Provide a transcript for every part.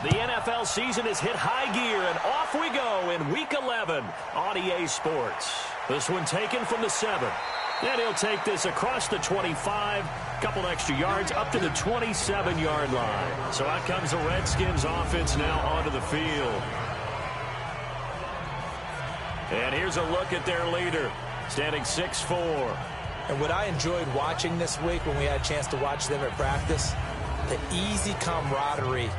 The NFL season has hit high gear, and off we go in Week 11 on EA Sports. This one taken from the 7. And he'll take this across the 25, couple extra yards, up to the 27-yard line. So out comes the Redskins offense now onto the field. And here's a look at their leader, standing 6'4". And what I enjoyed watching this week when we had a chance to watch them at practice, the easy camaraderie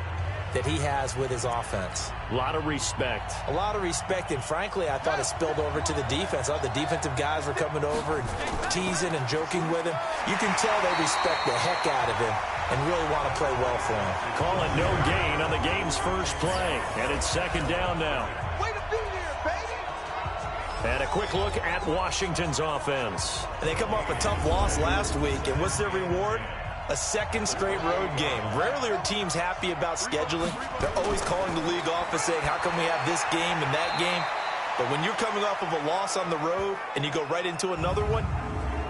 that he has with his offense. A lot of respect. A lot of respect, and frankly, I thought it spilled over to the defense. All the defensive guys were coming over and teasing and joking with him. You can tell they respect the heck out of him and really want to play well for him. Call it no gain on the game's first play, and it's second down now. Way to be here, baby! And a quick look at Washington's offense. And they come off a tough loss last week, and what's their reward? A second straight road game. Rarely are teams happy about scheduling. They're always calling the league office saying, how come we have this game and that game? But when you're coming off of a loss on the road and you go right into another one,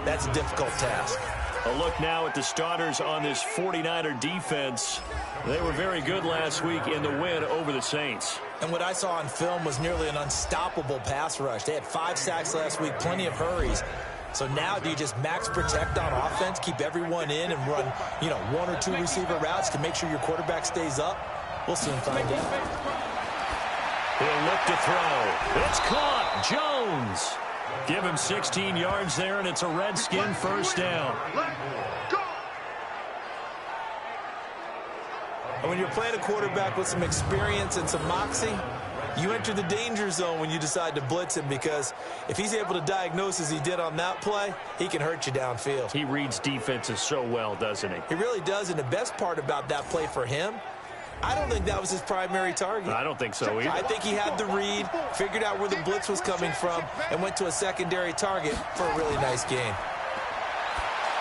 that's a difficult task. A look now at the starters on this 49er defense. They were very good last week in the win over the Saints. And what I saw on film was nearly an unstoppable pass rush. They had 5 sacks last week, plenty of hurries. So now do you just max protect on offense, keep everyone in and run, 1 or 2 receiver routes to make sure your quarterback stays up? We'll soon find out. He'll look to throw. It's caught. Jones. Give him 16 yards there, and it's a Redskin first down. And when you're playing a quarterback with some experience and some moxie, you enter the danger zone when you decide to blitz him, because if he's able to diagnose as he did on that play, he can hurt you downfield. He reads defenses so well, doesn't he? He really does, and the best part about that play for him, I don't think that was his primary target. I don't think so either. I think he had the read, figured out where the blitz was coming from, and went to a secondary target for a really nice gain.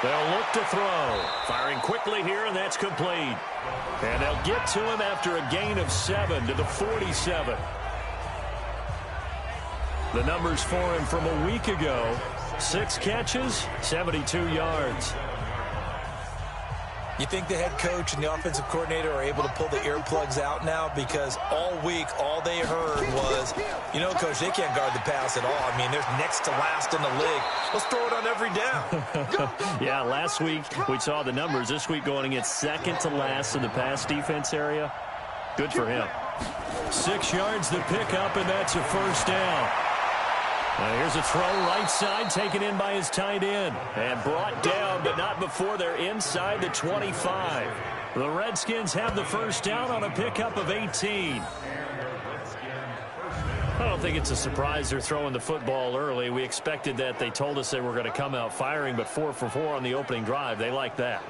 They'll look to throw. Firing quickly here, and that's complete. And they'll get to him after a gain of 7 to the 47. The numbers for him from a week ago: 6 catches, 72 yards. You think the head coach and the offensive coordinator are able to pull the earplugs out now? Because all week, all they heard was, Coach, they can't guard the pass at all. I mean, they're next to last in the league. Let's throw it on every down. Yeah, last week we saw the numbers. This week going against second to last in the pass defense area. Good for him. 6 yards to pick up, and that's a first down. Here's a throw right side, taken in by his tight end. And brought down, but not before they're inside the 25. The Redskins have the first down on a pickup of 18. I don't think it's a surprise they're throwing the football early. We expected that. They told us they were going to come out firing, but 4 for 4 on the opening drive. They like that.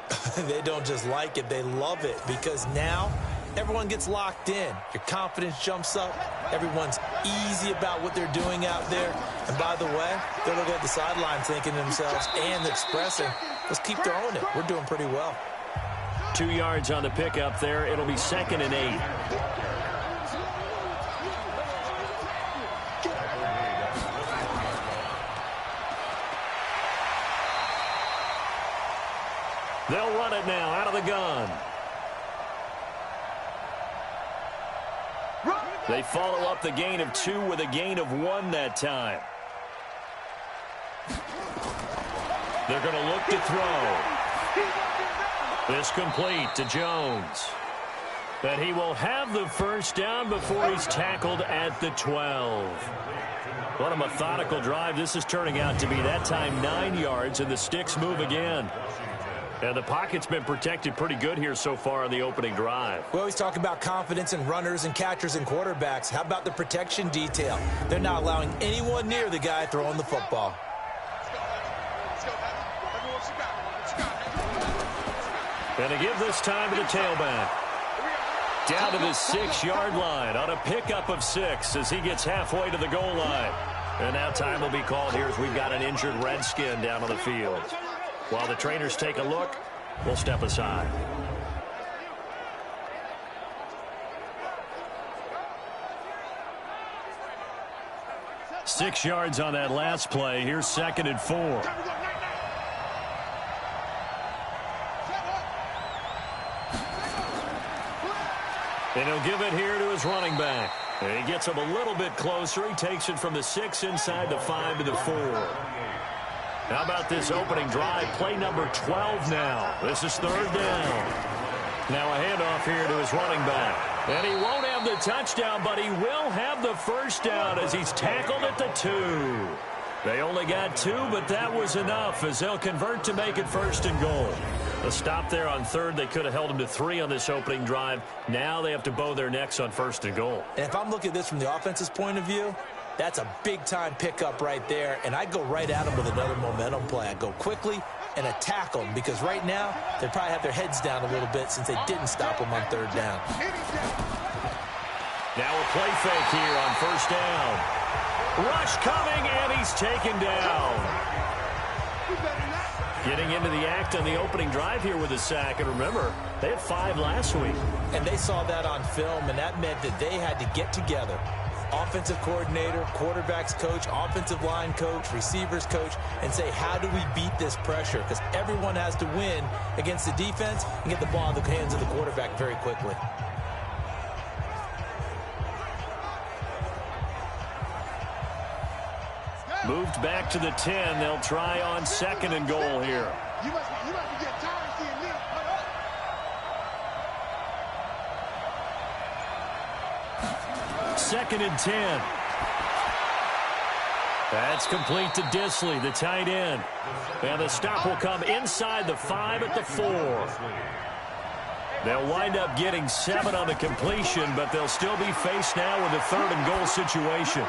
They don't just like it, they love it, because now everyone gets locked in. Your confidence jumps up. Everyone's easy about what they're doing out there. And by the way, they're looking at the sideline thinking to themselves and expressing, let's keep throwing it. We're doing pretty well. 2 yards on the pickup there. It'll be 2nd and 8. They'll run it now out of the gun. They follow up the gain of 2 with a gain of 1 that time. They're going to look to throw. This complete to Jones. But he will have the first down before he's tackled at the 12. What a methodical drive this is turning out to be. That time 9 yards, and the sticks move again. And the pocket's been protected pretty good here so far on the opening drive. We always talk about confidence in runners and catchers and quarterbacks. How about the protection detail? They're not allowing anyone near the guy throwing the football. And they give this time to the tailback. Down to the 6-yard line on a pickup of 6 as he gets halfway to the goal line. And now time will be called here as we've got an injured Redskin down on the field. While the trainers take a look, we'll step aside. Six yards on that last play. Here's 2nd and 4. And he'll give it here to his running back. And he gets him a little bit closer. He takes it from the 6 inside the 5 to the 4. How about this opening drive? Play number 12 now. This is 3rd down. Now a handoff here to his running back. And he won't have the touchdown, but he will have the first down as he's tackled at the 2. They only got 2, but that was enough as they'll convert to make it 1st and goal. A stop there on 3rd. They could have held him to 3 on this opening drive. Now they have to bow their necks on 1st and goal. And if I'm looking at this from the offense's point of view, that's a big-time pickup right there, and I go right at them with another momentum play. I go quickly and attack them because right now they probably have their heads down a little bit since they didn't stop them on 3rd down. Now a play fake here on 1st down. Rush coming, and he's taken down. Getting into the act on the opening drive here with a sack. And remember, they had 5 last week. And they saw that on film, and that meant that they had to get together. Offensive coordinator, quarterbacks coach, offensive line coach, receivers coach, and say, how do we beat this pressure? Because everyone has to win against the defense and get the ball in the hands of the quarterback very quickly. Moved back to the 10. They'll try on 2nd and goal here. You must be getting tired of seeing this. 2nd and 10. That's complete to Disley, the tight end. And the stop will come inside the 5 at the 4. They'll wind up getting 7 on the completion, but they'll still be faced now with a 3rd and goal situation.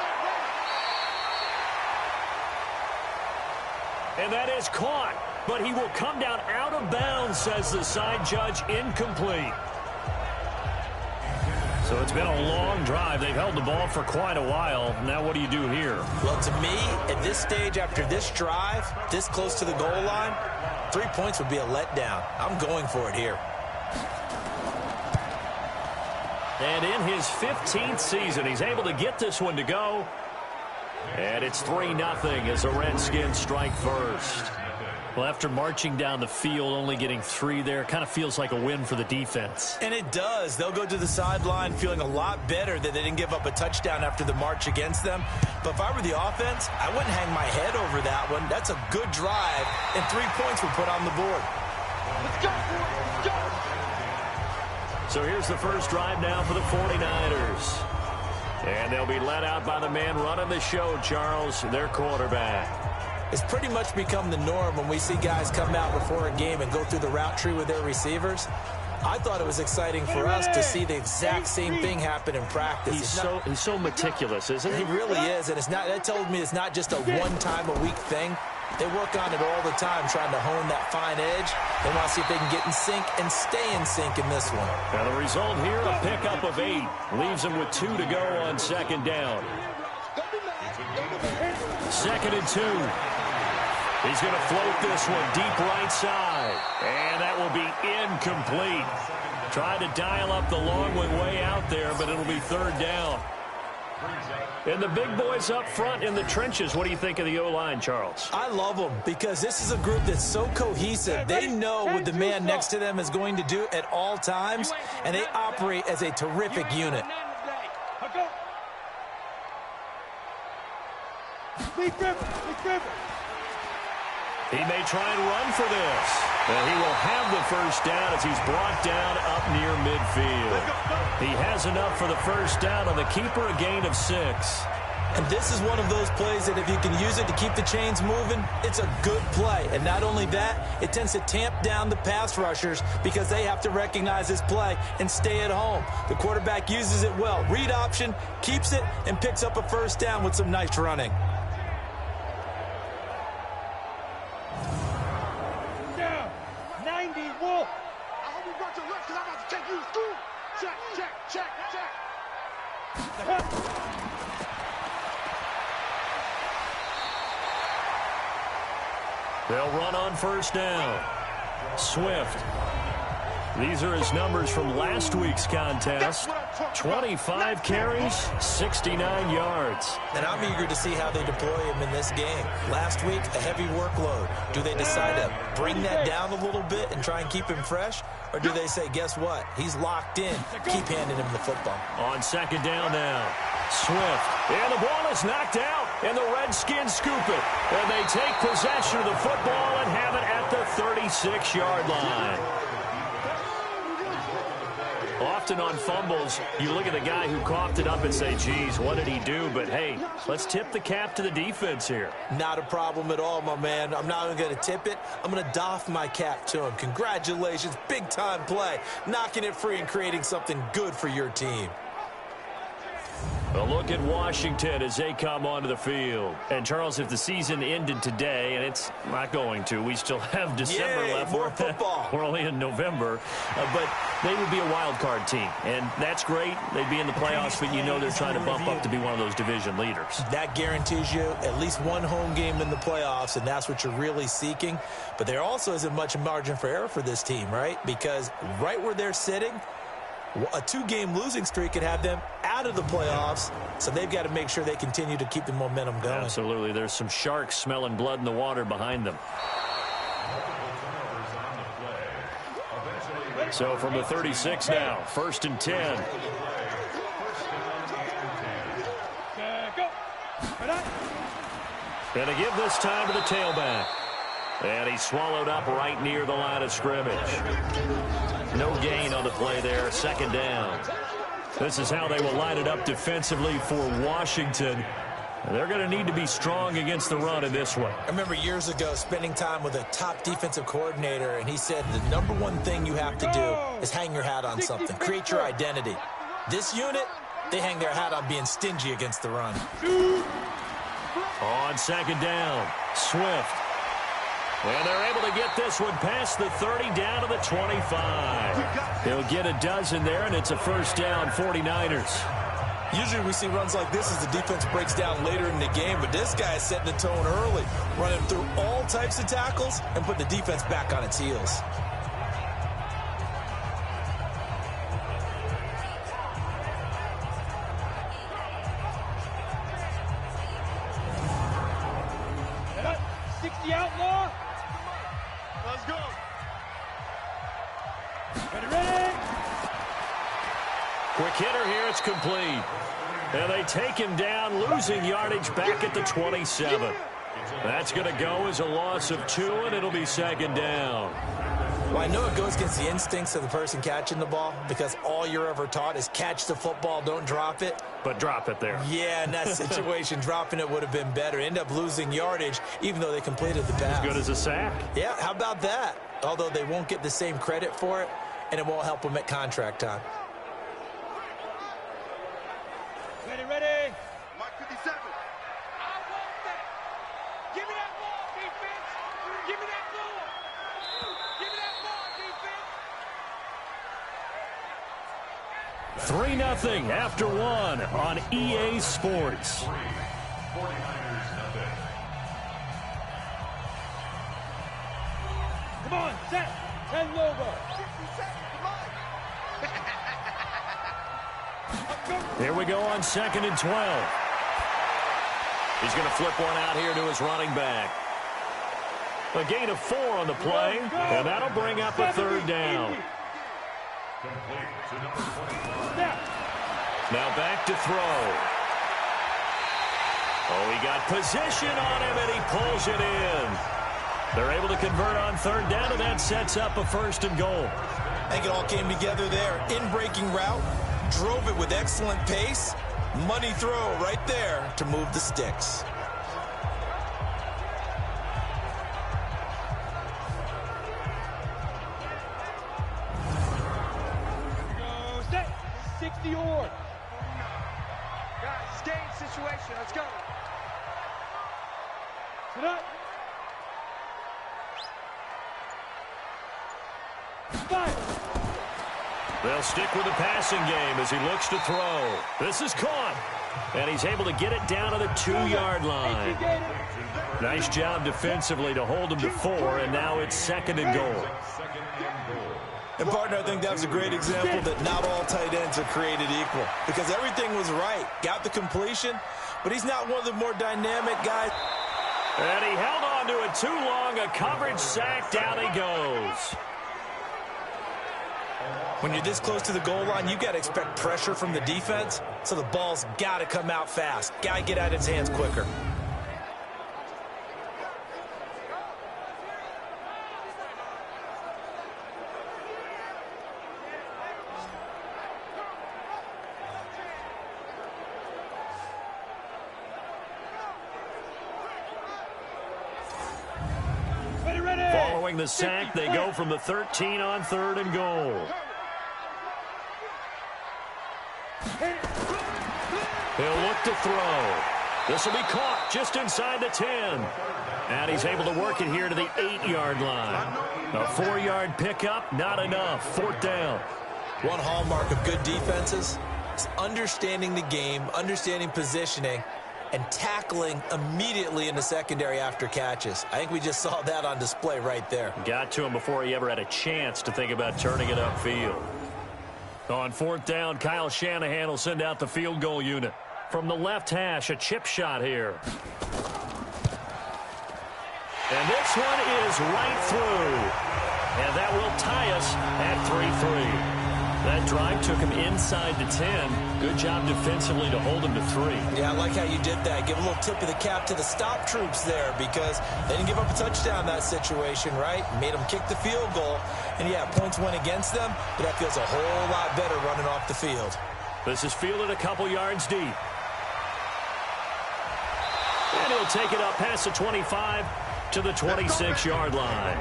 And that is caught, but he will come down out of bounds, says the side judge, incomplete. So it's been a long drive. They've held the ball for quite a while. Now what do you do here? Well, to me, at this stage, after this drive, this close to the goal line, 3 points would be a letdown. I'm going for it here. And in his 15th season, he's able to get this one to go. And it's 3-0 as the Redskins strike first. Well, after marching down the field, only getting 3 there, kind of feels like a win for the defense. And it does. They'll go to the sideline feeling a lot better that they didn't give up a touchdown after the march against them. But if I were the offense, I wouldn't hang my head over that one. That's a good drive, and 3 points were put on the board. Let's go, boys. Let's go. So here's the first drive now for the 49ers. And they'll be led out by the man running the show, Charles, their quarterback. It's pretty much become the norm when we see guys come out before a game and go through the route tree with their receivers. I thought it was exciting for us to see the exact same thing happen in practice. He's so meticulous, isn't he? He really is, and that told me it's not just a one-time-a-week thing. They work on it all the time, trying to hone that fine edge. They want to see if they can get in sync and stay in sync in this one. Now the result here, a pickup of 8. Leaves them with 2 to go on 2nd down. 2nd and 2. He's going to float this one deep right side. And that will be incomplete. Tried to dial up the long one way out there, but it'll be 3rd down. And the big boys up front in the trenches, what do you think of the O-line, Charles? I love them because this is a group that's so cohesive. They know what the man next to them is going to do at all times, and they operate as a terrific unit. He may try and run for this. And he will have the first down as he's brought down up near midfield. He has enough for the first down on the keeper, a gain of 6. And this is one of those plays that if you can use it to keep the chains moving, it's a good play. And not only that, it tends to tamp down the pass rushers because they have to recognize this play and stay at home. The quarterback uses it well. Read option, keeps it, and picks up a first down with some nice running. They'll run on first down. Swift These are his numbers from last week's contest. 25 carries, 69 yards. And I'm eager to see how they deploy him in this game. Last week, a heavy workload. Do they decide to bring that down a little bit and try and keep him fresh? Or do they say, guess what? He's locked in. Keep handing him the football. On second down now. Swift. And the ball is knocked out. And the Redskins scoop it. And they take possession of the football and have it at the 36-yard line. Often on fumbles, you look at the guy who coughed it up and say, geez, what did he do? But, hey, let's tip the cap to the defense here. Not a problem at all, my man. I'm not even going to tip it. I'm going to doff my cap to him. Congratulations. Big-time play. Knocking it free and creating something good for your team. A look at Washington as they come onto the field. And, Charles, if the season ended today, and it's not going to, we still have December left. More football. We're only in November. But they would be a wild card team. And that's great. They'd be in the playoffs, but you know they're trying to bump up to be one of those division leaders. That guarantees you at least one home game in the playoffs, and that's what you're really seeking. But there also isn't much margin for error for this team, right? Because right where they're sitting, a two-game losing streak could have them out of the playoffs, so they've got to make sure they continue to keep the momentum going. Absolutely. There's some sharks smelling blood in the water behind them. So from the 36 now, 1st and 10. And to give this time to the tailback. And he's swallowed up right near the line of scrimmage. No gain on the play there, 2nd down. This is how they will line it up defensively for Washington. And they're going to need to be strong against the run in this one. I remember years ago spending time with a top defensive coordinator, and he said the #1 thing you have to do is hang your hat on something. Create your identity. This unit, they hang their hat on being stingy against the run. On 2nd down, Swift. And they're able to get this one past the 30 down to the 25. They'll get a dozen there, and it's a 1st down, 49ers. Usually we see runs like this as the defense breaks down later in the game, but this guy is setting the tone early, running through all types of tackles and putting the defense back on its heels. Outlaw. Let's go. Ready. Quick hitter here, it's complete. And they take him down, losing yardage back at the 27. That's going to go as a loss of 2, and it'll be 2nd down. Well, I know it goes against the instincts of the person catching the ball because all you're ever taught is catch the football, don't drop it. But drop it there. Yeah, in that situation, dropping it would have been better. End up losing yardage, even though they completed the pass. As good as a sack. Yeah, how about that? Although they won't get the same credit for it, and it won't help them at contract time. Ready. Mark 57. I want that. Give me that ball, defense. Give me that ball. Give me that ball, defense. 3-0 after 1 on EA Sports. Come on, set. 10 Lobo. Here we go on 2nd and 12. He's going to flip one out here to his running back. A gain of 4 on the play, and that'll bring up a 3rd down. Now back to throw. Oh, he got position on him, and he pulls it in. They're able to convert on 3rd down, and that sets up a 1st and goal. I think it all came together there. In-breaking route, drove it with excellent pace. Money throw right there to move the sticks. Go, set. 60 or. Guys, it's game situation. Let's go. Sit up. 5. They'll stick with the passing game as he looks to throw. This is caught. And he's able to get it down to the 2-yard line. Nice job defensively to hold him to 4, and now it's 2nd and goal. And, partner, I think that was a great example that not all tight ends are created equal because everything was right. Got the completion, but he's not one of the more dynamic guys. And he held on to it too long. A coverage sack. Down he goes. When you're this close to the goal line, you've got to expect pressure from the defense, so the ball's got to come out fast. Got to get out of his hands quicker. Following the sack, they go from the 13 on 3rd and goal. He'll look to throw. This will be caught just inside the 10. And he's able to work it here to the 8-yard line. A 4-yard pickup, not enough. 4th down. One hallmark of good defenses is understanding the game, understanding positioning, and tackling immediately in the secondary after catches. I think we just saw that on display right there. Got to him before he ever had a chance to think about turning it upfield. On 4th down, Kyle Shanahan will send out the field goal unit. From the left hash, a chip shot here. And this one is right through. And that will tie us at 3-3. That drive took him inside the 10. Good job defensively to hold him to 3. Yeah, I like how you did that. Give a little tip of the cap to the stop troops there because they didn't give up a touchdown in that situation, right? Made them kick the field goal. And, yeah, points went against them, but that feels a whole lot better running off the field. This is fielded a couple yards deep. And he'll take it up past the 25 to the 26-yard line.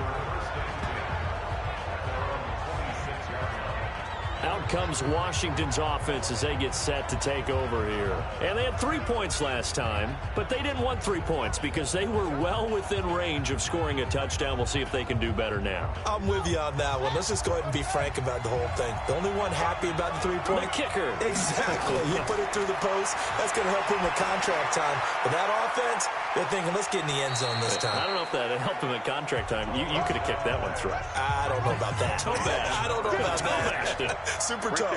Out comes Washington's offense as they get set to take over here. And they had 3 points last time, but they didn't want 3 points because they were well within range of scoring a touchdown. We'll see if they can do better now. I'm with you on that one. Let's just go ahead and be frank about the whole thing. The only one happy about the 3-point? The kicker. Exactly. You put it through the post. That's going to help him with contract time. But that offense, they're thinking, let's get in the end zone this time. I don't know if that helped him at contract time. You could have kicked that one through. I don't know about that. Toe bash. I don't know about that. Super toe.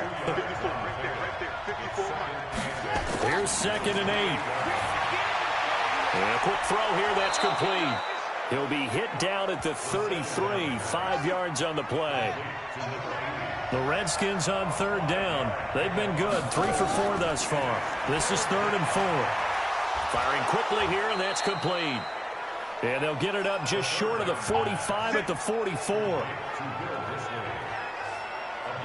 Here's 2nd and 8. And a quick throw here. That's complete. He'll be hit down at the 33. 5 yards on the play. The Redskins on 3rd down. They've been good. 3 for 4 thus far. This is 3rd and 4. Firing quickly here, and that's complete. And they'll get it up just short of the 45 at the 44.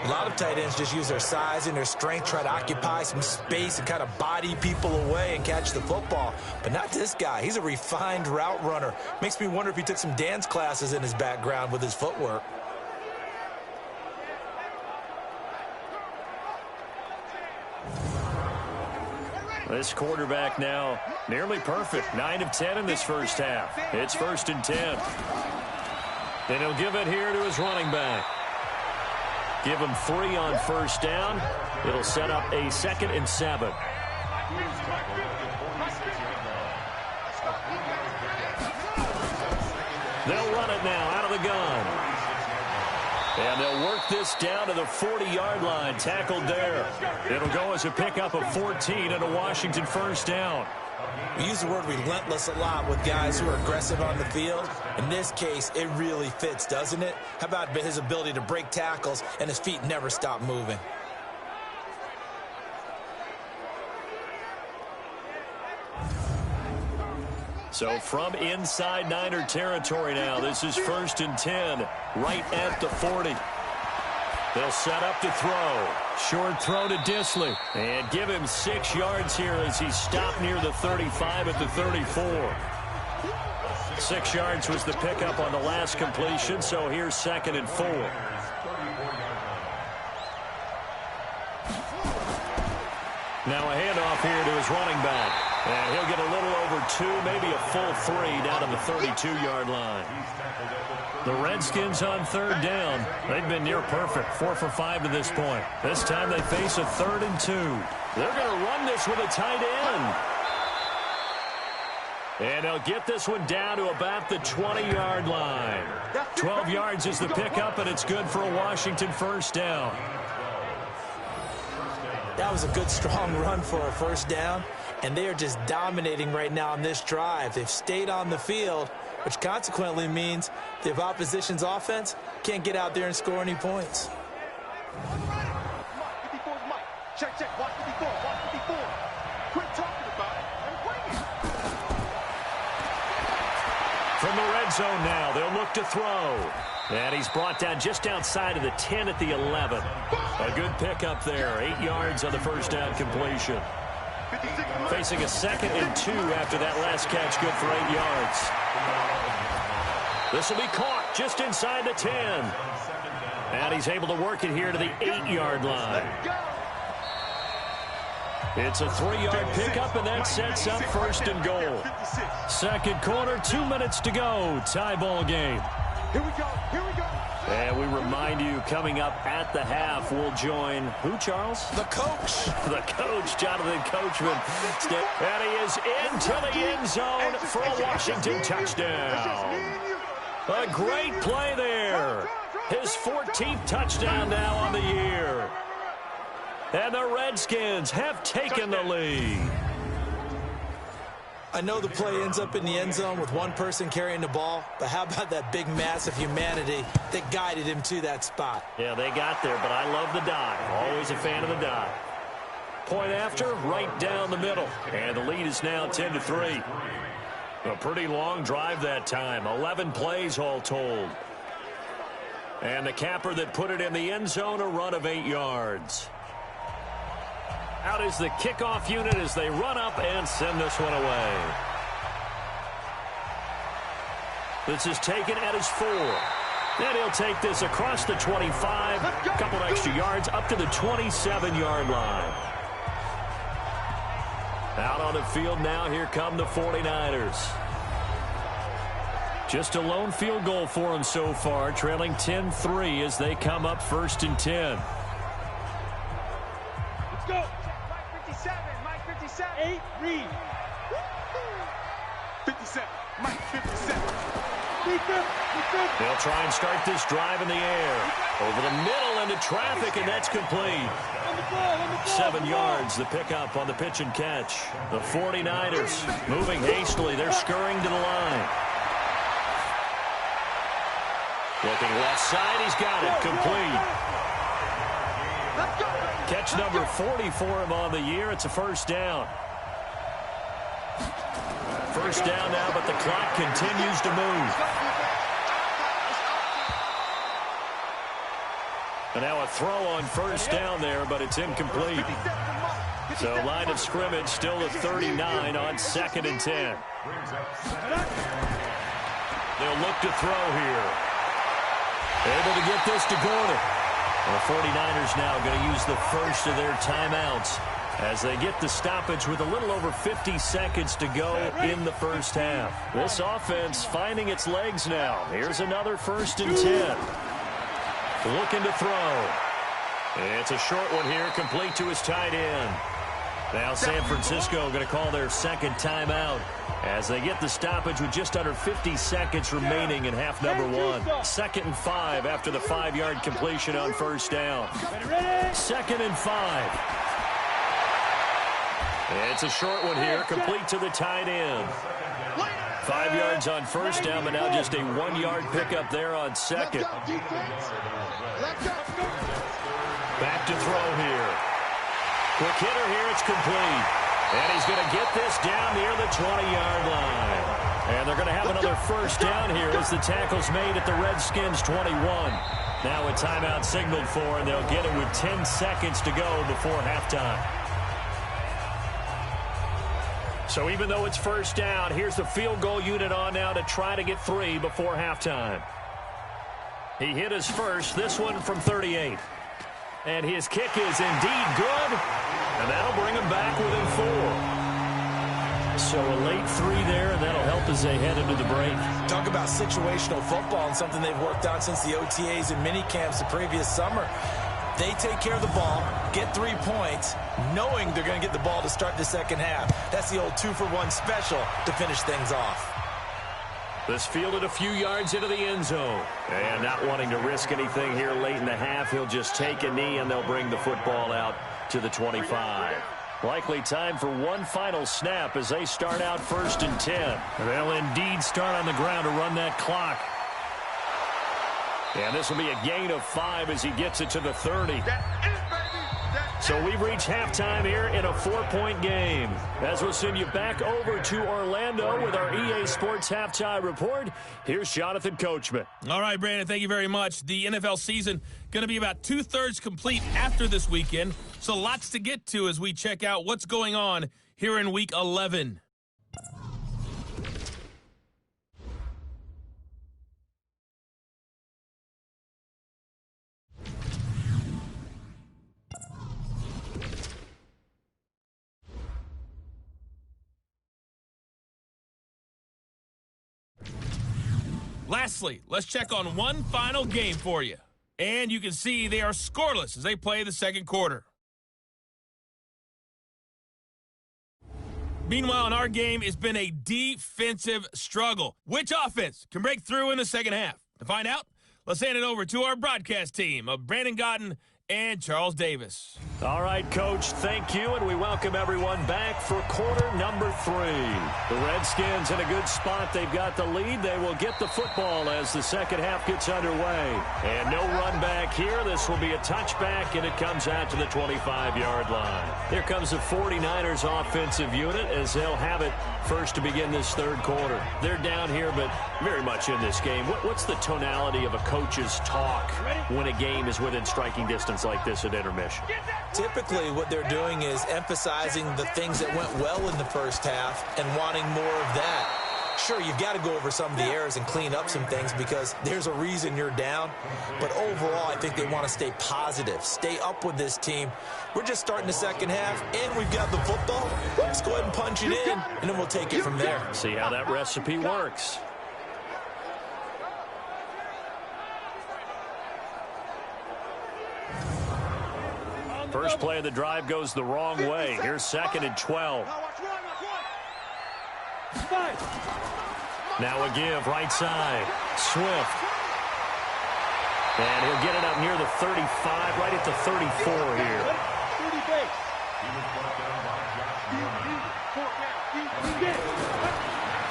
A lot of tight ends just use their size and their strength, try to occupy some space and kind of body people away and catch the football. But not this guy. He's a refined route runner. Makes me wonder if he took some dance classes in his background with his footwork. This quarterback now nearly perfect. 9 of 10 in this first half. It's 1st and 10. And he'll give it here to his running back. Give him 3 on 1st down. It'll set up a 2nd and 7. They'll run it now out of the gun. And they'll work this down to the 40-yard line. Tackled there. It'll go as a pickup of 14 and a Washington 1st down. We use the word relentless a lot with guys who are aggressive on the field. In this case, it really fits, doesn't it? How about his ability to break tackles and his feet never stop moving? So from inside Niner territory now, this is 1st and 10, right at the 40. They'll set up to throw. Short throw to Disley. And give him 6 yards here as he stopped near the 35 at the 34. 6 yards was the pickup on the last completion, so here's 2nd and 4. Now a handoff here to his running back. And he'll get a little over 2, maybe a full 3 down to the 32-yard line. The Redskins on 3rd down. They've been near perfect, 4 for 5 to this point. This time they face a 3rd and 2. They're going to run this with a tight end. And they'll get this one down to about the 20-yard line. 12 yards is the pickup, and it's good for a Washington first down. That was a good, strong run for a first down, and they are just dominating right now on this drive. They've stayed on the field, which consequently means the opposition's offense can't get out there and score any points. Check, watch 54, watch 54. Quit talking about it and bring it. From the red zone now, they'll look to throw. And he's brought down just outside of the 10 at the 11. A good pickup there, 8 yards on the first down completion. Facing a 2nd and 2 after that last catch, good for 8 yards. This will be caught just inside the 10. And he's able to work it here to the 8-yard line. It's a 3-yard pickup, and that sets up first and goal. Second quarter, 2 minutes to go. Tie ball game. Here we go, here we go. And we remind you, coming up at the half, we'll join who, Charles? The coach. The coach, Jonathan Coachman. And he is into the end zone for a Washington touchdown. A great play there. His 14th touchdown now on the year. And the Redskins have taken the lead. I know the play ends up in the end zone with one person carrying the ball, but how about that big mass of humanity that guided him to that spot? Yeah, they got there, but I love the dive. Always a fan of the dive. Point after, right down the middle. And the lead is now 10-3. A pretty long drive that time. 11 plays all told. And the capper that put it in the end zone, a run of 8 yards. Out is the kickoff unit as they run up and send this one away. This is taken at his 4. Then he'll take this across the 25, a couple extra yards up to the 27-yard line. Out on the field now, here come the 49ers. Just a lone field goal for them so far, trailing 10-3 as they come up 1st and 10. Let's go. Mike 57, 8, read. 57, Mike 57. They'll try and start this drive in the air. Over the middle into traffic, and that's complete. 7 yards, the pickup on the pitch and catch. The 49ers moving hastily. They're scurrying to the line. Looking left side, he's got it, complete. Catch number 40 for him on the year. It's a first down. First down now, but the clock continues to move. And now a throw on first down there, but it's incomplete. So line of scrimmage still at 39 on 2nd and 10. They'll look to throw here. Able to get this to Gordon. The 49ers now going to use the first of their timeouts as they get the stoppage with a little over 50 seconds to go in the first half. This offense finding its legs now. Here's another 1st and 10. Looking to throw. It's a short one here, complete to his tight end. Now San Francisco going to call their second timeout as they get the stoppage with just under 50 seconds remaining in half number 1. 2nd and 5 after the 5-yard completion on first down. 2nd and 5. It's a short one here, complete to the tight end. 5 yards on first down, but now just a 1-yard pickup there on second. Back to throw here. Quick hitter here, it's complete. And he's going to get this down near the 20-yard line. And they're going to have another first down here as the tackle's made at the Redskins 21. Now a timeout signaled for, and they'll get it with 10 seconds to go before halftime. So even though it's first down, here's the field goal unit on now to try to get 3 before halftime. He hit his first, this one from 38. And his kick is indeed good, and that'll bring him back within 4. So a late 3 there, and that'll help as they head into the break. Talk about situational football and something they've worked on since the OTAs and mini camps the previous summer. They take care of the ball, get 3 points, knowing they're going to get the ball to start the second half. That's the old 2-for-1 special to finish things off. This fielded a few yards into the end zone. And not wanting to risk anything here late in the half, he'll just take a knee and they'll bring the football out to the 25. Likely time for one final snap as they start out 1st and 10. They'll indeed start on the ground to run that clock. And this will be a gain of 5 as he gets it to the 30. So we've reached halftime here in a 4-point game. As we'll send you back over to Orlando with our EA Sports Halftime Report, here's Jonathan Coachman. All right, Brandon, thank you very much. The NFL season going to be about 2/3 complete after this weekend, so lots to get to as we check out what's going on here in Week 11. Lastly, let's check on one final game for you. And you can see they are scoreless as they play the second quarter. Meanwhile, in our game, it's been a defensive struggle. Which offense can break through in the second half? To find out, let's hand it over to our broadcast team of Brandon Godden and Charles Davis. All right, Coach, thank you, and we welcome everyone back for quarter number 3. The Redskins in a good spot. They've got the lead. They will get the football as the second half gets underway. And no run back here. This will be a touchback, and it comes out to the 25-yard line. Here comes the 49ers offensive unit as they'll have it first to begin this third quarter. They're down here, but very much in this game. What's the tonality of a coach's talk when a game is within striking distance like this at intermission? Typically, what they're doing is emphasizing the things that went well in the first half and wanting more of that. Sure, you've got to go over some of the errors and clean up some things because there's a reason you're down. But overall, I think they want to stay positive, stay up with this team. We're just starting the second half, and we've got the football. Let's go ahead and punch it in, and then we'll take it from there. See how that recipe works. First play of the drive goes the wrong way. Here's 2nd and 12. Now a give, right side. Swift. And he'll get it up near the 35, right at the 34 here.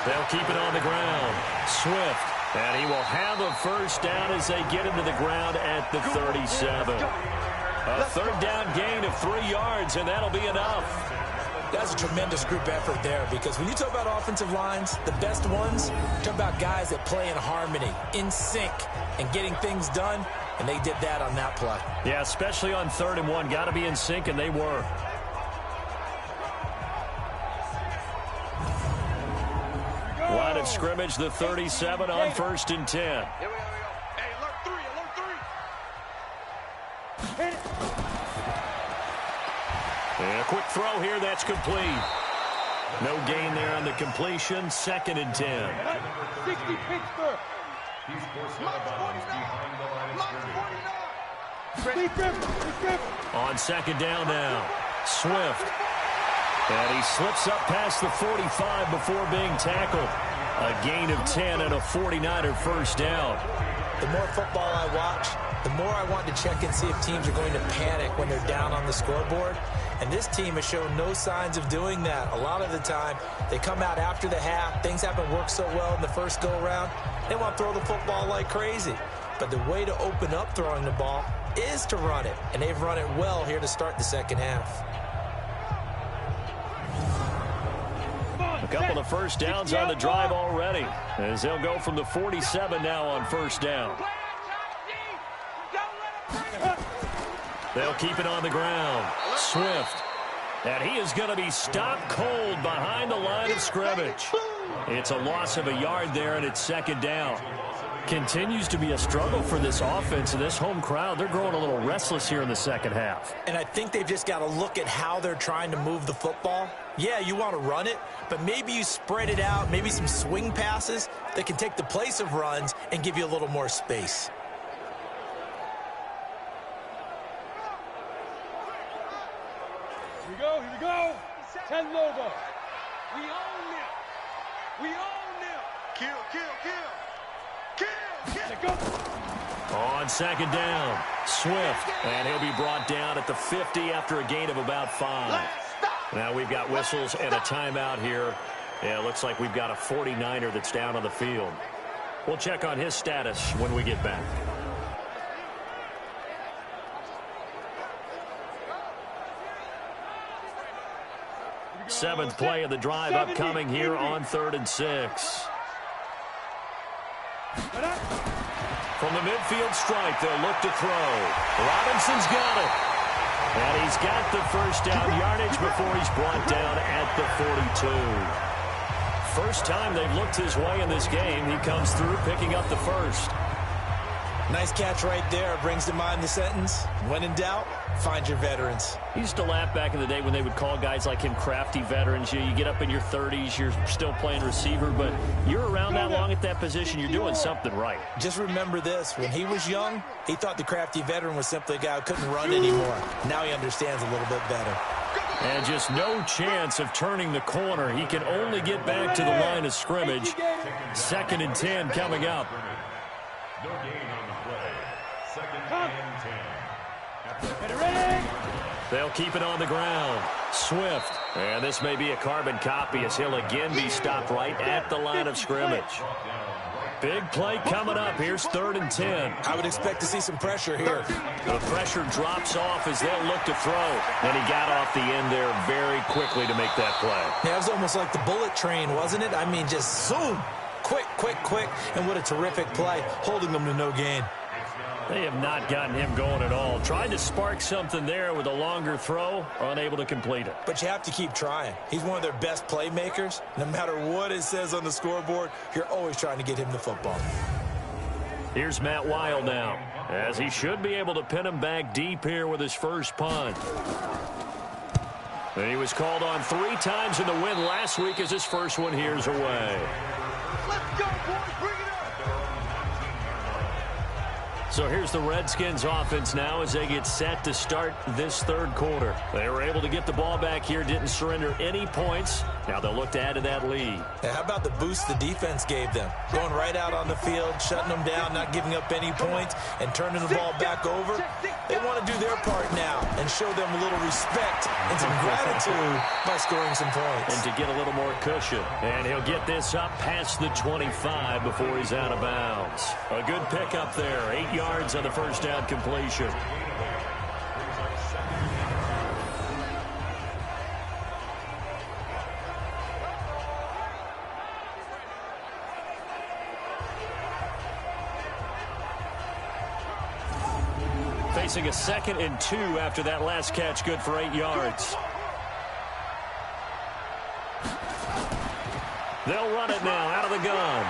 They'll keep it on the ground. Swift. And he will have a first down as they get into the ground at the 37. A third down gain of 3 yards, and that'll be enough. That's a tremendous group effort there because when you talk about offensive lines, the best ones, talk about guys that play in harmony, in sync, and getting things done, and they did that on that play. Yeah, especially on 3rd and 1. Got to be in sync, and they were. Line of scrimmage, the 37 on 1st and 10. Here we go. Hey, alert 3, alert 3. Hit it. And a quick throw here, that's complete. No gain there on the completion, 2nd and 10. 60 Pittsburgh. On 2nd down now, Swift. And he slips up past the 45 before being tackled. A gain of 10 and a 49er first down. The more football I watch, the more I want to check and see if teams are going to panic when they're down on the scoreboard. And this team has shown no signs of doing that. A lot of the time, they come out after the half. Things haven't worked so well in the first go-around. They want to throw the football like crazy. But the way to open up throwing the ball is to run it. And they've run it well here to start the second half. A couple of first downs on the drive already, as they'll go from the 47 now on first down. They'll keep it on the ground. Swift. And he is going to be stopped cold behind the line of scrimmage. It's a loss of a yard there, and it's 2nd down. Continues to be a struggle for this offense and this home crowd. They're growing a little restless here in the second half. And I think they've just got to look at how they're trying to move the football. Yeah, you want to run it, but maybe you spread it out, maybe some swing passes that can take the place of runs and give you a little more space. we go, here we go. 10 logo. We own them. We own them. Kill, kill, kill. Kill, kill. Let go. On second down, Swift, and he'll be brought down at the 50 after a gain of about 5. Now we've got whistles and a timeout here. Yeah, it looks like we've got a 49er that's down on the field. We'll check on his status when we get back. Seventh play of the drive upcoming here on 3rd and 6. From the midfield stripe, they'll look to throw. Robinson's got it. And he's got the first down yardage before he's brought down at the 42. First time they've looked his way in this game. He comes through picking up the first. Nice catch right there. Brings to mind the sentence, when in doubt, find your veterans. He used to laugh back in the day when they would call guys like him crafty veterans. You get up in your 30s, you're still playing receiver, but you're around that long at that position, you're doing something right. Just remember this. When he was young, he thought the crafty veteran was simply a guy who couldn't run anymore. Now he understands a little bit better. And just no chance of turning the corner. He can only get back to the line of scrimmage. 2nd and 10 coming up. No gain on the play. 2nd and 10. Get it ready. They'll keep it on the ground. Swift. And this may be a carbon copy as he'll again be stopped right at the line of scrimmage. Big play coming up. Here's 3rd and 10. I would expect to see some pressure here. The pressure drops off as they'll look to throw. And he got off the end there very quickly to make that play. Yeah, it was almost like the bullet train, wasn't it? I mean, just zoom. Quick, quick, quick. And what a terrific play, holding them to no gain. They have not gotten him going at all. Tried to spark something there with a longer throw, unable to complete it. But you have to keep trying. He's one of their best playmakers. No matter what it says on the scoreboard, you're always trying to get him the football. Here's Matt Weil now, as he should be able to pin him back deep here with his first punt. And he was called on 3 times in the win last week as his first one here's away. Let's go, boys. Bring it up. So here's the Redskins offense now as they get set to start this 3rd quarter. They were able to get the ball back here, didn't surrender any points. Now they'll look to add to that lead. Yeah, how about the boost the defense gave them? Going right out on the field, shutting them down, not giving up any points, and turning the ball back over. They want to do their part now and show them a little respect and some gratitude by scoring some points. And to get a little more cushion. And he'll get this up past the 25 before he's out of bounds. A good pickup there. 8 yards on the first down completion. Facing a 2nd and 2 after that last catch, good for 8 yards. They'll run it now out of the gun.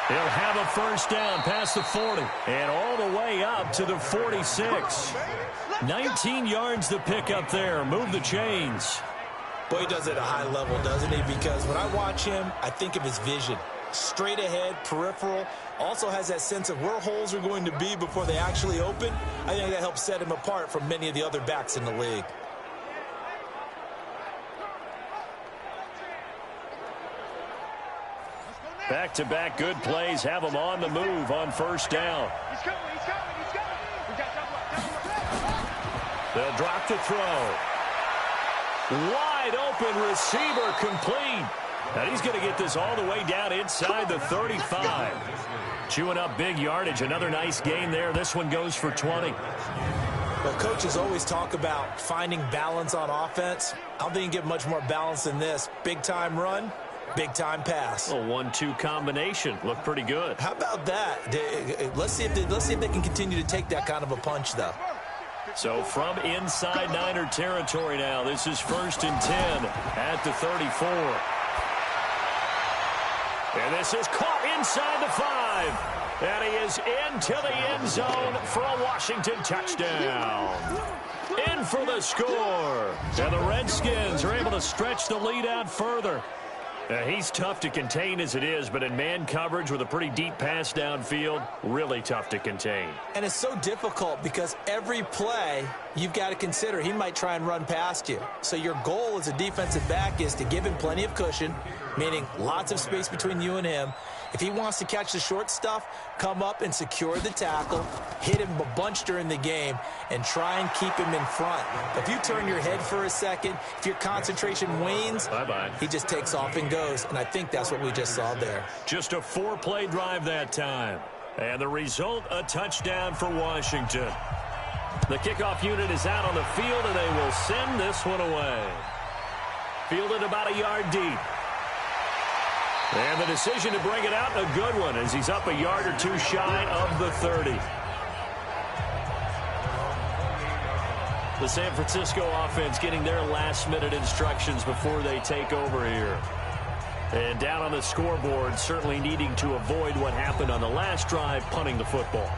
He'll have a first down past the 40 and all the way up to the 46. 19 yards to pick up there. Move the chains. Boy, he does it at a high level, doesn't he? Because when I watch him, I think of his vision. Straight ahead, peripheral. Also has that sense of where holes are going to be before they actually open. I think that helps set him apart from many of the other backs in the league. Back-to-back good plays have them on the move on first down. He's coming, he's coming, he's coming. We got They'll drop the throw. Wide open receiver complete. And he's going to get this all the way down inside the 35. Chewing up big yardage. Another nice gain there. This one goes for 20. Well, coaches always talk about finding balance on offense. I don't think you can get much more balance than this. Big-time run, big-time pass. A 1-2 combination. Looked pretty good. How about that? Let's see if they can continue to take that kind of a punch, though. So from inside Niner territory now, this is 1st and 10 at the 34. And this is caught inside the 5. And he is into the end zone for a Washington touchdown. In for the score. And the Redskins are able to stretch the lead out further. He's tough to contain as it is, but in man coverage with a pretty deep pass downfield, really tough to contain. And it's so difficult because every play you've got to consider he might try and run past you. So your goal as a defensive back is to give him plenty of cushion, meaning lots of space between you and him. If he wants to catch the short stuff, come up and secure the tackle, hit him a bunch during the game, and try and keep him in front. If you turn your head for a second, if your concentration wanes, bye-bye, he just takes off and goes, and I think that's what we just saw there. Just a 4-play drive that time. And the result, a touchdown for Washington. The kickoff unit is out on the field, and they will send this one away. Fielded about a yard deep. And the decision to bring it out, a good one, as he's up a yard or two shy of the 30. The San Francisco offense getting their last-minute instructions before they take over here. And down on the scoreboard, certainly needing to avoid what happened on the last drive, punting the football.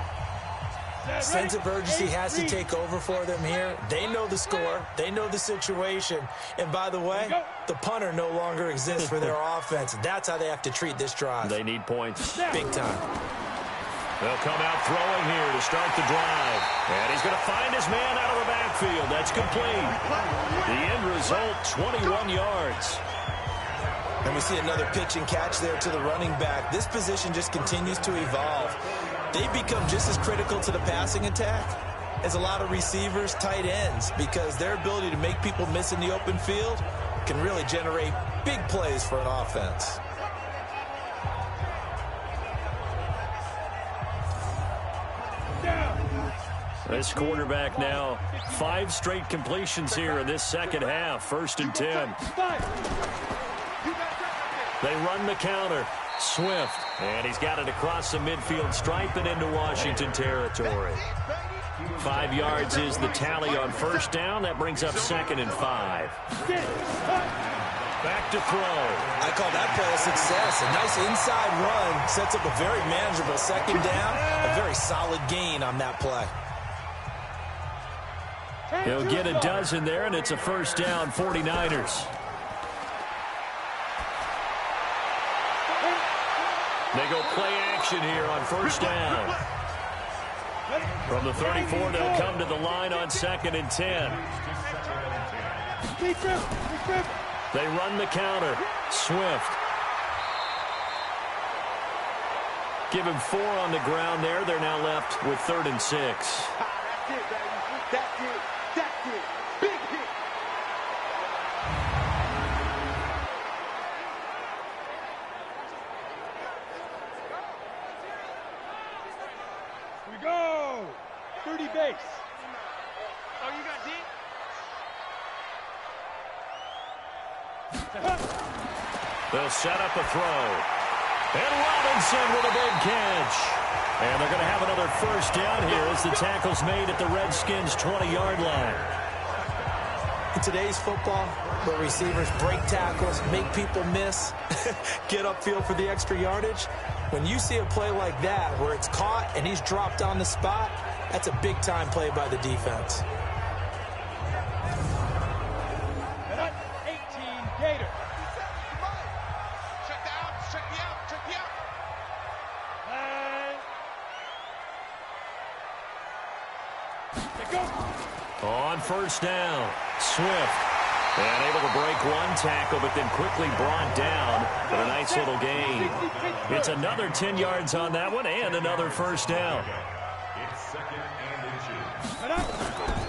Sense of urgency has to take over for them here. They know the score. They know the situation. And by the way, the punter no longer exists for their offense. That's how they have to treat this drive. They need points. Big time. They'll come out throwing here to start the drive. And he's going to find his man out of the backfield. That's complete. The end result, 21 yards. And we see another pitch and catch there to the running back. This position just continues to evolve. They become just as critical to the passing attack as a lot of receivers, tight ends, because their ability to make people miss in the open field can really generate big plays for an offense. This quarterback now, 5 straight completions here in this second half, 1st and 10. They run the counter. Swift, and he's got it across the midfield stripe and into Washington territory. 5 yards is the tally on 1st down. That brings up 2nd and 5. Back to throw. I call that play a success. A nice inside run sets up a very manageable 2nd down. A very solid gain on that play. He'll get a dozen there, and it's a 1st down, 49ers. They go play action here on 1st down. From the 34, they'll come to the line on 2nd and 10. They run the counter. Swift. Give him 4 on the ground there. They're now left with 3rd and 6. That's it, baby. That's it. That's it. Big hit. We go. 30 base. Oh, you got deep? They'll set up a throw. And Robinson with a big catch. And they're going to have another 1st down here as the tackle's made at the Redskins' 20-yard line. In today's football, where receivers break tackles, make people miss, get upfield for the extra yardage, when you see a play like that where it's caught and he's dropped on the spot, that's a big-time play by the defense. 18 Gator. Check the out, check the out, check the out. They go. On 1st down, Swift. And able to break one tackle, but then quickly brought down for a nice little gain. It's another 10 yards on that one and another 1st down.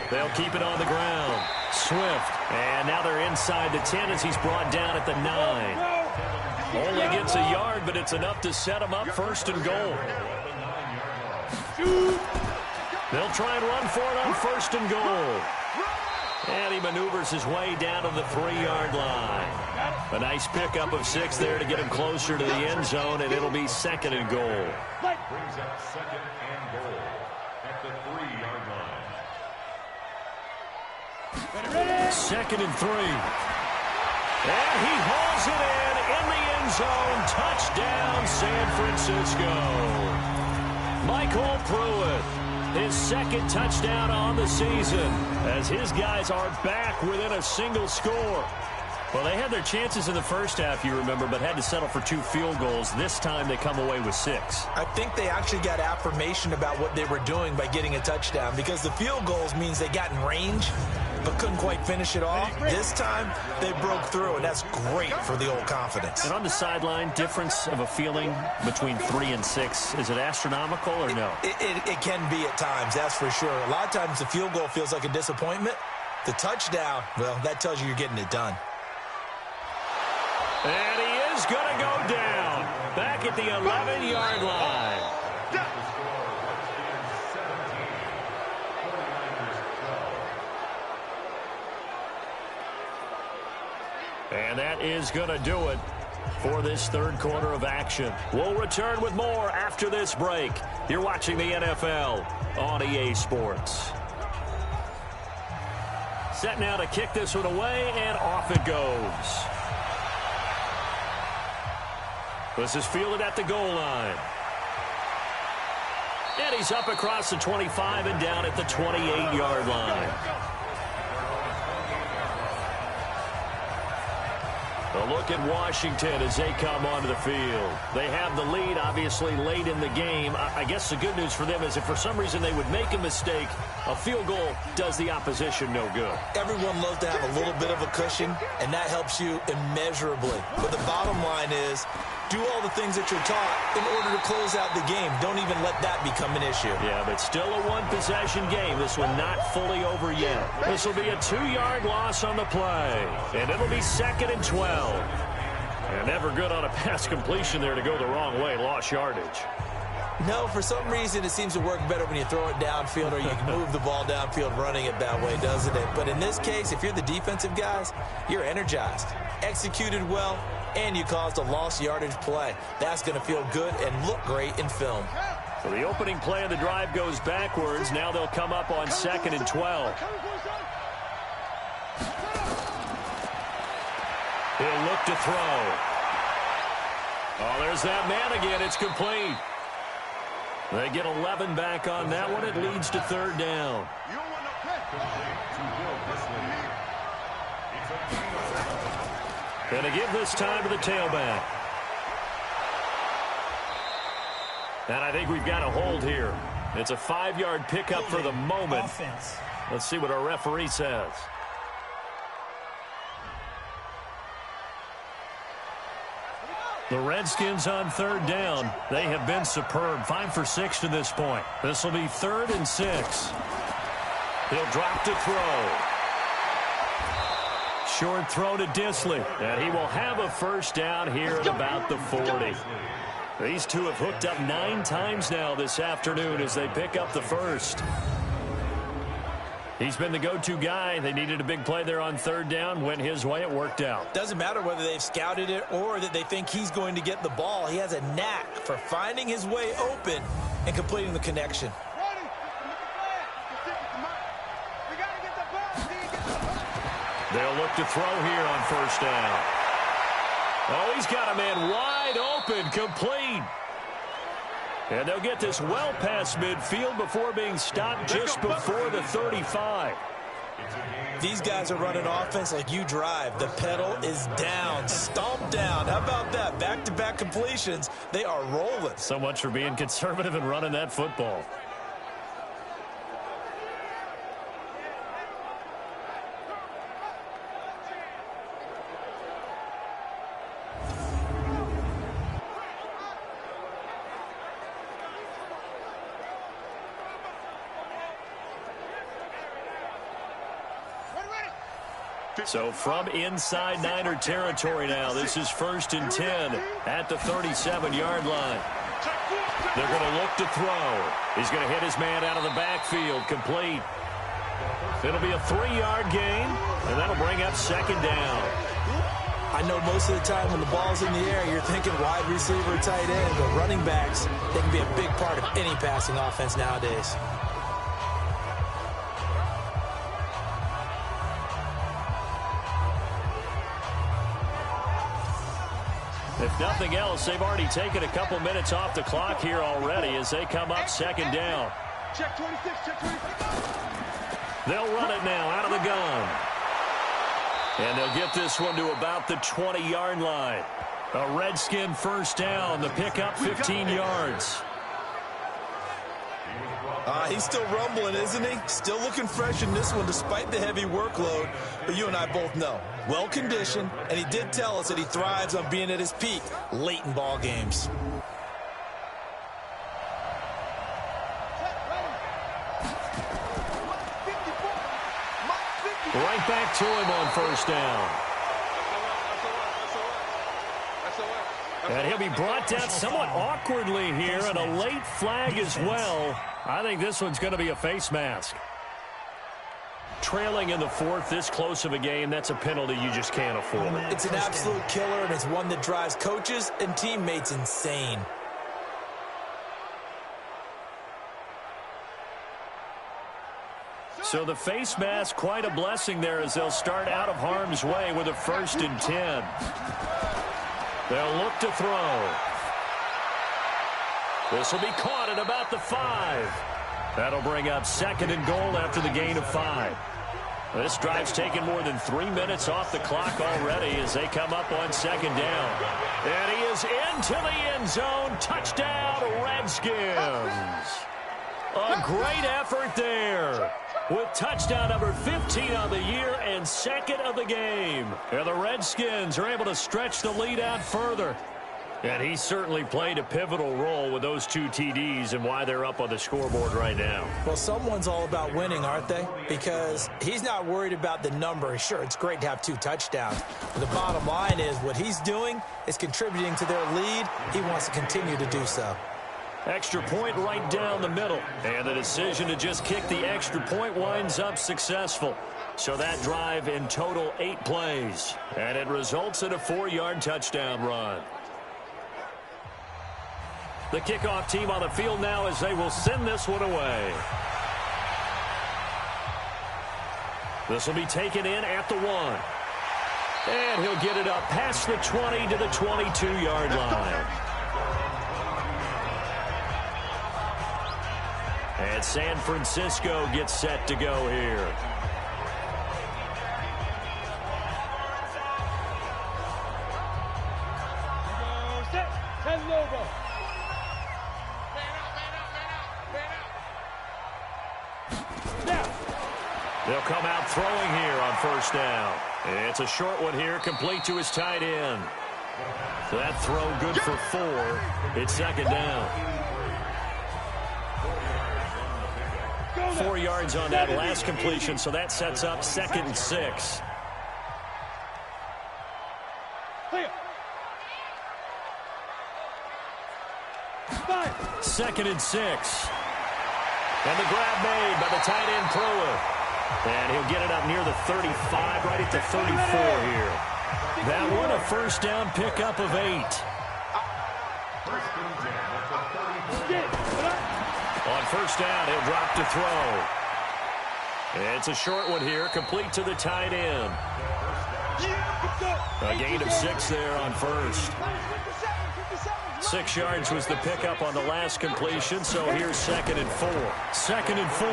They'll keep it on the ground. Swift. And now they're inside the 10 as he's brought down at the 9. Only gets a yard, but it's enough to set him up 1st and goal. They'll try and run for it on 1st and goal. And he maneuvers his way down to the 3-yard line. A nice pickup of 6 there to get him closer to the end zone, and it'll be 2nd and goal. Brings up 2nd and goal at the 3-yard line. 2nd and 3. And he hauls it in the end zone. Touchdown, San Francisco. Michael Pruitt. His 2nd touchdown on the season as his guys are back within a single score. Well, they had their chances in the first half, you remember, but had to settle for 2 field goals. This time they come away with 6. I think they actually got affirmation about what they were doing by getting a touchdown, because the field goals means they got in range but couldn't quite finish it off. This time they broke through, and that's great for the old confidence. And on the sideline, difference of a feeling between 3 and 6, is it astronomical or no? It can be at times, that's for sure. A lot of times the field goal feels like a disappointment. The touchdown, well, that tells you you're getting it done. And he is going to go down back at the 11-yard line. And that is going to do it for this third quarter of action. We'll return with more after this break. You're watching the NFL on EA Sports. Set now to kick this one away, and off it goes. This is fielded at the goal line. And he's up across the 25 and down at the 28-yard line. A look at Washington as they come onto the field. They have the lead, obviously, late in the game. I guess the good news for them is if for some reason they would make a mistake, a field goal does the opposition no good. Everyone loves to have a little bit of a cushion, and that helps you immeasurably. But the bottom line is, do all the things that you're taught in order to close out the game. Don't even let that become an issue. Yeah, but still a one-possession game. This one not fully over yet. This will be a 2-yard loss on the play. And it'll be 2nd and 12. And never good on a pass completion there to go the wrong way. Lost yardage. No, for some reason it seems to work better when you throw it downfield or you can move the ball downfield running it that way, doesn't it? But in this case, if you're the defensive guys, you're energized, executed well, and you caused a lost yardage play. That's going to feel good and look great in film. So the opening play of the drive goes backwards. Now they'll come up on 2nd and 12. He'll look to throw. Oh, there's that man again. It's complete. They get 11 back on that one. It leads to 3rd down. Gonna give this time to the tailback. And I think we've got a hold here. It's a 5-yard pickup for the moment. Let's see what our referee says. The Redskins on 3rd down. They have been superb. 5 for 6 to this point. This will be 3rd and 6. He'll drop to throw. Short throw to Disley. And he will have a 1st down here at about the 40. These two have hooked up 9 times now this afternoon as they pick up the 1st. He's been the go-to guy. They needed a big play there on 3rd down. Went his way. It worked out. Doesn't matter whether they've scouted it or that they think he's going to get the ball. He has a knack for finding his way open and completing the connection. They'll look to throw here on 1st down. Oh, he's got a man wide open, complete. And they'll get this well past midfield before being stopped just before the 35. These guys are running offense like you drive. The pedal is down, stomped down. How about that? Back-to-back completions. They are rolling. So much for being conservative and running that football. So from inside Niner territory now, this is 1st and 10 at the 37-yard line. They're going to look to throw. He's going to hit his man out of the backfield, complete. It'll be a 3-yard gain, and that'll bring up 2nd down. I know most of the time when the ball's in the air, you're thinking wide receiver, tight end, but running backs, they can be a big part of any passing offense nowadays. If nothing else, they've already taken a couple minutes off the clock here already as they come up 2nd down. Check 26, check 26. They'll run it now out of the gun. And they'll get this one to about the 20-yard line. A Redskin first down. The pickup 15 yards. He's still rumbling, isn't he? Still looking fresh in this one despite the heavy workload. But you and I both know, well-conditioned, and he did tell us that he thrives on being at his peak late in ball games. Right back to him on first down. And he'll be brought down somewhat awkwardly here, and a late flag as well. I think this one's going to be a face mask. Trailing in the fourth, this close of a game, that's a penalty you just can't afford. It's an absolute killer, and it's one that drives coaches and teammates insane. So the face mask, quite a blessing there as they'll start out of harm's way with a 1st and 10. They'll look to throw. This will be caught at about the 5. That'll bring up 2nd and goal after the gain of 5. This drive's taken more than 3 minutes off the clock already as they come up on 2nd down. And he is into the end zone. Touchdown, Redskins. A great effort there, with touchdown number 15 on the year and 2nd of the game. And the Redskins are able to stretch the lead out further. And he certainly played a pivotal role with those 2 TDs and why they're up on the scoreboard right now. Well, someone's all about winning, aren't they? Because he's not worried about the number. Sure, it's great to have 2 touchdowns. But the bottom line is what he's doing is contributing to their lead. He wants to continue to do so. Extra point right down the middle. And the decision to just kick the extra point winds up successful. So that drive in total 8 plays. And it results in a 4-yard touchdown run. The kickoff team on the field now as they will send this one away. This will be taken in at the 1. And he'll get it up past the 20 to the 22-yard line. And San Francisco gets set to go here. They'll come out throwing here on first down. It's a short one here, complete to his tight end. So that throw good for 4. It's 2nd down. 4 yards on that last completion, so that sets up 2nd and 6. Second and 6. And the grab made by the tight end Pruitt. And he'll get it up near the 35, right at the 34 here. That one a first down pickup of 8. On first down, he'll drop to throw. It's a short one here, complete to the tight end. A gain of 6 there on first. 6 yards was the pickup on the last completion, so here's 2nd and 4. 2nd and 4.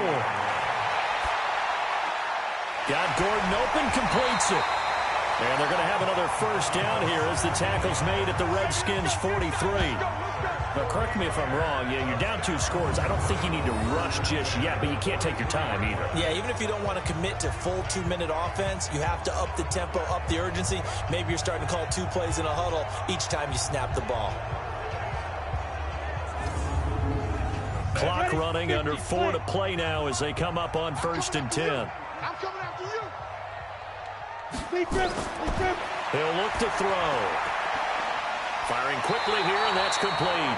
Got Gordon open, completes it. And they're going to have another first down here as the tackle's made at the Redskins' 43. Now, correct me if I'm wrong. Yeah, you're down 2 scores. I don't think you need to rush just yet, but you can't take your time either. Yeah, even if you don't want to commit to full 2-minute offense, you have to up the tempo, up the urgency. Maybe you're starting to call 2 plays in a huddle each time you snap the ball. Clock running, under 4 to play now as they come up on 1st and 10. I'm coming after you. He'll look to throw. Firing quickly here, and that's complete.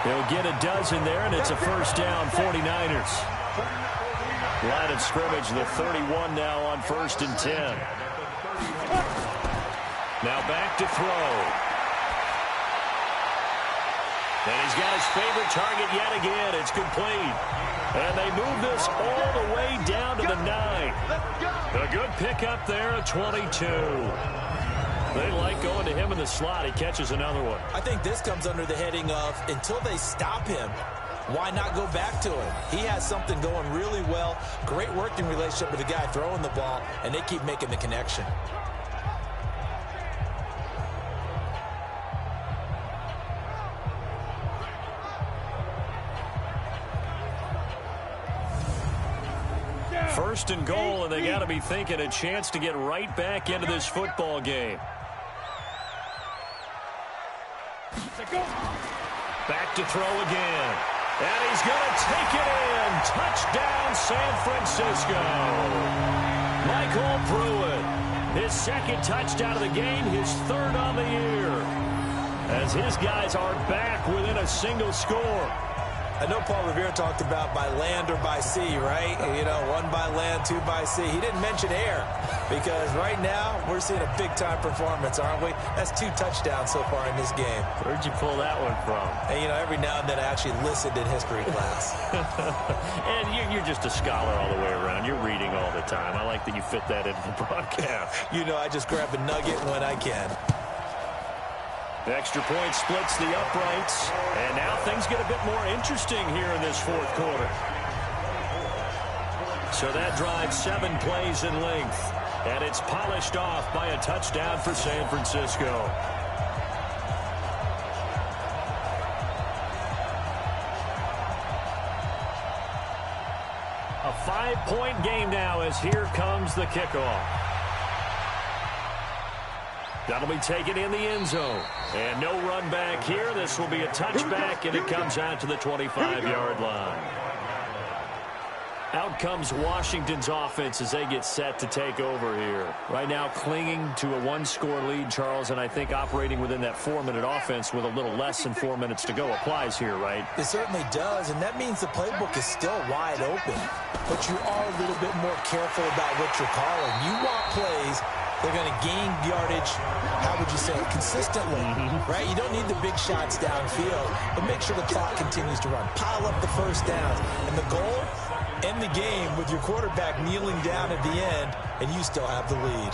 He'll get a dozen there, and it's a first down, 49ers. Line of scrimmage, the 31 now on 1st and 10. Now back to throw. And he's got his favorite target yet again. It's complete. And they move this all the way down to the 9. A good pickup there at 22. They like going to him in the slot. He catches another one. I think this comes under the heading of until they stop him, why not go back to him? He has something going really well. Great working relationship with the guy throwing the ball, and they keep making the connection. first and goal, and they got to be thinking a chance to get right back into this football game. Back to throw again. And he's going to take it in. Touchdown, San Francisco. Michael Pruitt, his second touchdown of the game, his third on the year. As his guys are back within a single score. I know Paul Revere talked about by land or by sea, right? You know, one by land, two by sea. He didn't mention air because right now we're seeing a big-time performance, aren't we? That's 2 touchdowns so far in this game. Where'd you pull that one from? And, you know, every now and then I actually listened in history class. And you're just a scholar all the way around. You're reading all the time. I like that you fit that into the broadcast. You know, I just grab a nugget when I can. The extra point splits the uprights, and now things get a bit more interesting here in this fourth quarter. So that drives 7 plays in length, and it's polished off by a touchdown for San Francisco. A 5-point game now as here comes the kickoff. That'll be taken in the end zone. And no run back here. This will be a touchback, and it comes out to the 25-yard line. Out comes Washington's offense as they get set to take over here. Right now clinging to a 1-score lead, Charles, and I think operating within that 4-minute offense with a little less than 4 minutes to go applies here, right? It certainly does, and that means the playbook is still wide open. But you are a little bit more careful about what you're calling. You want plays. They're going to gain yardage, how would you say, consistently, right? You don't need the big shots downfield, but make sure the clock continues to run. Pile up the first downs. And the goal, end the game with your quarterback kneeling down at the end, and you still have the lead.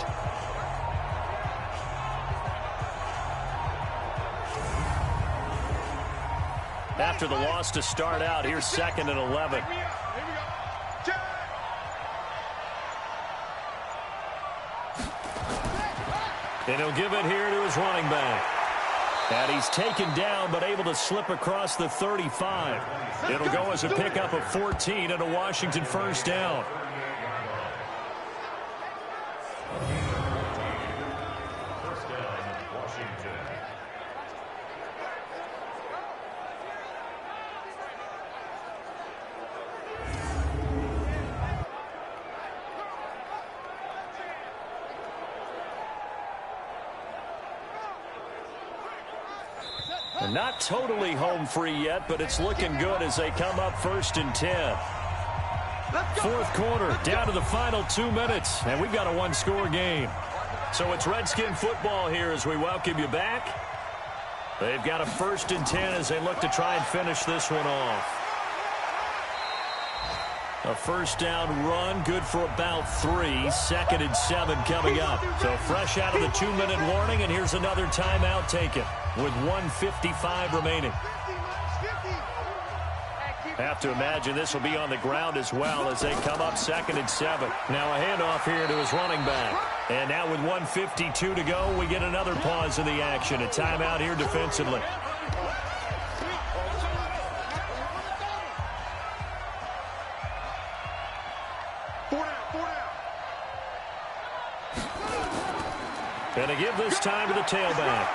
After the loss to start out, here's 2nd and 11. And he'll give it here to his running back. And he's taken down but able to slip across the 35. It'll go as a pickup of 14 and a Washington first down. First down, Washington. And not totally home free yet, but it's looking good as they come up 1st and 10. Fourth quarter, down to the final 2 minutes, and we've got a 1-score game. So it's Redskin football here as we welcome you back. They've got a 1st and 10 as they look to try and finish this one off. A first down run, good for about 3. 2nd and 7 coming up. So fresh out of the 2-minute warning, and here's another timeout taken with 1:55 remaining. Have to imagine this will be on the ground as well as they come up 2nd and 7. Now a handoff here to his running back. And now with 1:52 to go, we get another pause in the action. A timeout here defensively. And to give this time to the tailback.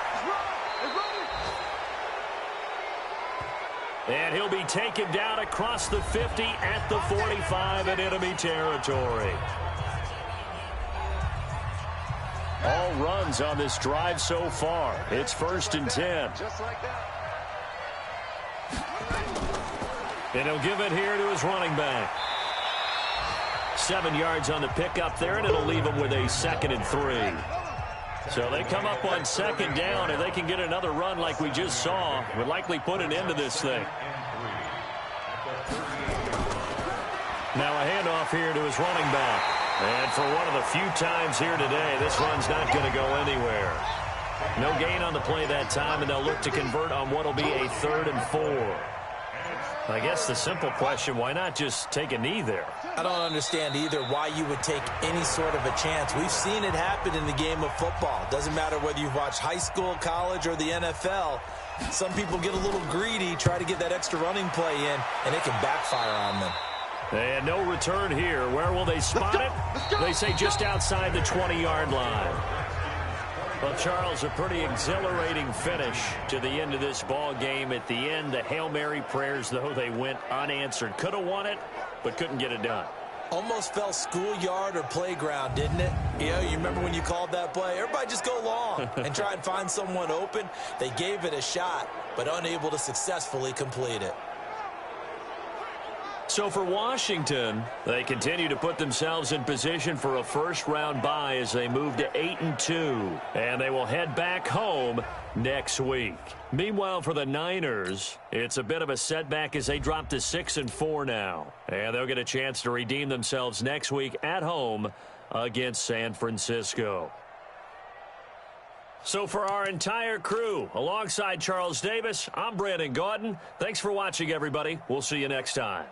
And he'll be taken down across the 50 at the 45 in enemy territory. All runs on this drive so far. It's 1st and 10. Just like that. And he'll give it here to his running back. 7 yards on the pickup there, and it'll leave him with a 2nd and 3. So they come up on 2nd down, and they can get another run like we just saw. Would likely put an end to this thing. Now a handoff here to his running back. And for one of the few times here today, this run's not going to go anywhere. No gain on the play that time, and they'll look to convert on what will be a 3rd and 4. I guess the simple question, why not just take a knee there? I don't understand either why you would take any sort of a chance. We've seen it happen in the game of football. Doesn't matter whether you've watched high school, college, or the NFL. Some people get a little greedy, try to get that extra running play in, and it can backfire on them. And no return here. Where will they spot it? They say just outside the 20-yard line. Well, Charles, a pretty exhilarating finish to the end of this ball game. At the end, the Hail Mary prayers, though, they went unanswered. Could have won it, but couldn't get it done. Almost felt schoolyard or playground, didn't it? You know, you remember when you called that play? Everybody just go long and try and find someone open. They gave it a shot, but unable to successfully complete it. So for Washington, they continue to put themselves in position for a first-round bye as they move to 8-2. And they will head back home next week. Meanwhile, for the Niners, it's a bit of a setback as they drop to 6-4 now. And they'll get a chance to redeem themselves next week at home against San Francisco. So for our entire crew, alongside Charles Davis, I'm Brandon Gaudin. Thanks for watching, everybody. We'll see you next time.